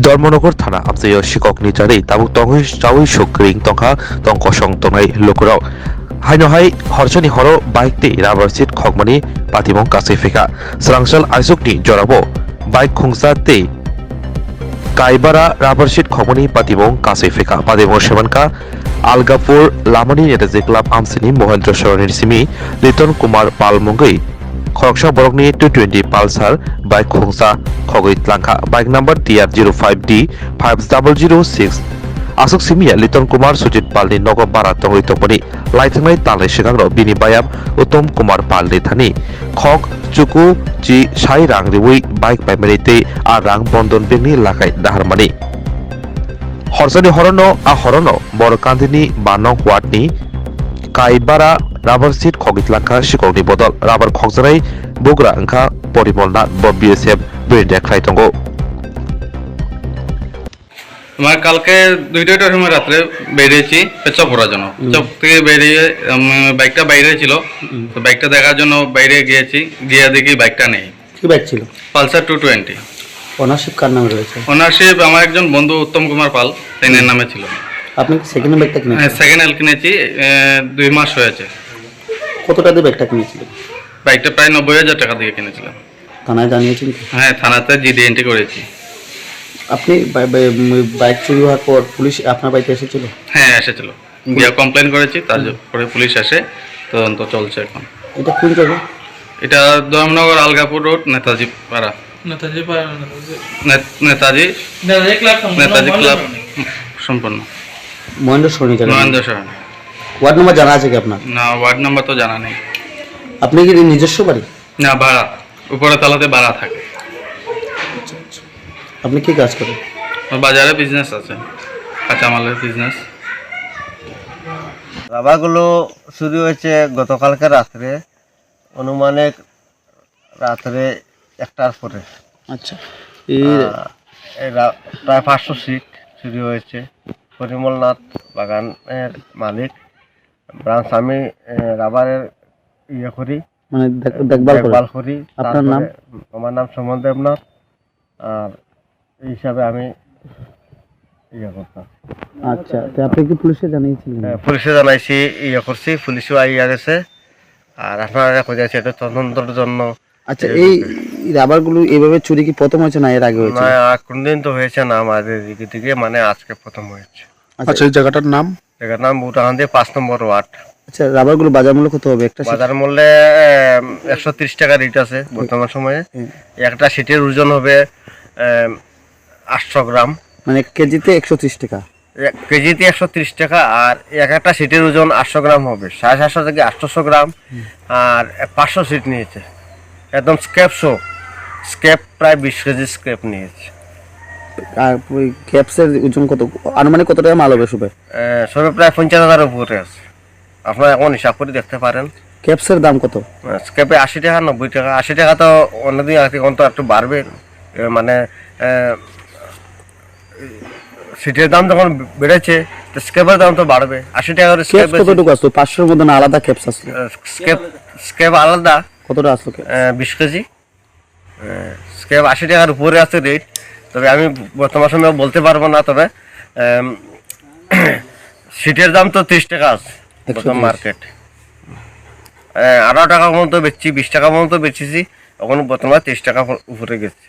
ধর্মনগর থানা আমজাইও শিকক নিজাरै tabuk tongoi chawi sokring tongkha tongkosong tongnai lokorok hainohai horsani horo bike ti rubber seat khokmani patimong kasai feka srangsal aisukni jorabo bike khungsa te kaibara rubber seat khokmani patimong kasai feka patimong semanka algapur lamani netaji club amsini mohendra soronir simi liton kumar palmongei খরকসা বরকনি 220 Pulsar bike খংসা খগৈ tlangkha bike number TR05D 5006 asuk simia liton kumar sujit palni nogo bara tongoi tongpani laithangnai talai sigangrok bini bayam uttom kumar palni thani khok chuku chi sai rang riwi bike paimani tei a rang bondon bengni lakai daharmani horsani horono a horono borokandini banong watni kaibara rubber sheet খগিতলাখা শিককনি বদল rubber খগজানাই বগুড়া ওংখা পরিমলনা BSF ব্রেন্ডে খাইতঙ্গো আমার কালকে 2টার সময় রাত্রে বেরিয়েছি পেচ্ছাপ করার জন্য পেচ্ছাপ থেকে বেরিয়ে বাইকটা বাইরে ছিল তো বাইকটা দেখার জন্য বাইরে গিয়েছি গিয়ে দেখি বাইকটা নেই কি বাইক ছিল? পালসার 220। ওনারশিপ কার নামে রয়েছে? ওনারশিপ আমার একজন বন্ধু উত্তম কুমার পাল তার নামে ছিল। আপনি কি সেকেন্ড হ্যান্ড বাইকটা কিনেছেন? হ্যাঁ, সেকেন্ড হ্যান্ড কিনেছি 2 মাস হয়েছে। কতটা দিয়ে বাইকটা কিনেছিলেন? বাইকটা প্রায় 90,000 টাকা দিয়ে কিনেছিলাম। থানায় জানিয়েছেন? হ্যাঁ, থানাতে জিডি এন্ট্রি করেছি। আপনি বাইক চুরি হওয়ার পর পুলিশ আপনার বাড়িতে এসেছিল? হ্যাঁ, এসেছিল। গিয়ে কমপ্লেন করেছি, তারপরে পুলিশ আসে, তদন্ত চলছে এখন। এটা কোন জায়গা? এটা ধর্মনগর আলগাপুর রোড নেতাজি পাড়া নেতাজি ক্লাব সম্পূর্ণ মহেন্দ্র সরণি জায়গা? মহেন্দ্র সরণি। ওয়ার্ড নাম্বার জানা আছে কি আপনার? না, ওয়ার্ড নাম্বার তো জানা নেই। আপনি কি নিজস্ব বাড়ি? না, ভাড়া, উপরে তলাতে ভাড়া থাকে। আপনি কি কাজ করেন? বাজারে বিজনেস আছে, কাঁচামালের বিজনেস। রাবারগুলো শুরু হয়েছে গতকালকে রাত্রে, অনুমানিক রাত্রে 1টার পরে। আচ্ছা, প্রায় 500 সিট শুরু হয়েছে। পরিমলনাথ বাগানের মালিক ব্রাঞ্চ, আমি রাবারের ইয়ে করি, মানে দেখভাল করি। আপনার নাম? আমার নাম সুমন দেবনাথ, আর এই হিসাবে আমি ইয়ে করতাম। আচ্ছা, তো আপনি কি পুলিশে জানিয়েছিলেন? পুলিশে জানাইছি, ইয়ে করছি, পুলিশও আইয়া গেছে, আর আপনারা কোথায় এটা তদন্তের জন্য। আচ্ছা, এই রাবারগুলো এইভাবে চুরি কি প্রথম হয়েছে না এর আগে হয়েছে? না, কোনদিন তো হয়েছে না আমাদের দিকে থেকে, মানে আজকে প্রথম হয়েছে। আচ্ছা, এই জায়গাটার নাম? জায়গার নাম বুটাহান্দি 5 নম্বর ওয়ার্ড। আচ্ছা, রাবারগুলো বাজার মূল্য কত হবে? একটা বাজার মূল্যে 130 টাকা রেট আছে বর্তমান সময়ে। একটা সিটের ওজন হবে 800 গ্রাম, মানে কেজিতে 130 টাকা। কেজিতে 130 টাকা, আর একটা সিটের ওজন 800 গ্রাম হবে, 750 থেকে 800 গ্রাম। আর 500 সিট নিয়েছে, একদম স্ক্র্যাপ প্রায় 20 কেজি স্ক্র্যাপ নিয়েছে। আর ওই ক্যাপসের ওজন কত, আনুমানিক কত টাকা মাল হবে সবে? সবে প্রায় 50,000 উপরে আছে, আপনারা এখন হিসাব করে দেখতে পারেন। ক্যাপসের দাম কত? স্ক্র্যাপে 80 টাকা, 90 টাকা। 80 টাকা তো অন্যদিন এখন তো একটু বাড়বে, মানে সিটের দাম যখন বেড়েছে তো স্ক্র্যাপের দাম তো বাড়বে। 80 টাকার স্ক্র্যাপ কতটুকু আসলো? 500 এর মধ্যে না আলাদা ক্যাপস আসলো? স্ক্র্যাপ আলাদা। কতটা আসলো? 20 কেজি স্ক্র্যাপ 80 টাকার উপরে আছে রেট। তবে আমি বর্তমান সময় বলতে পারবো না, তবে সিটের দাম তো 30 টাকা আছে বর্তমান মার্কেট। 18 টাকা মতো বেচছি, 20 টাকা মতো বেচেছি, এখন বর্তমানে 30 টাকা উপরে গেছে।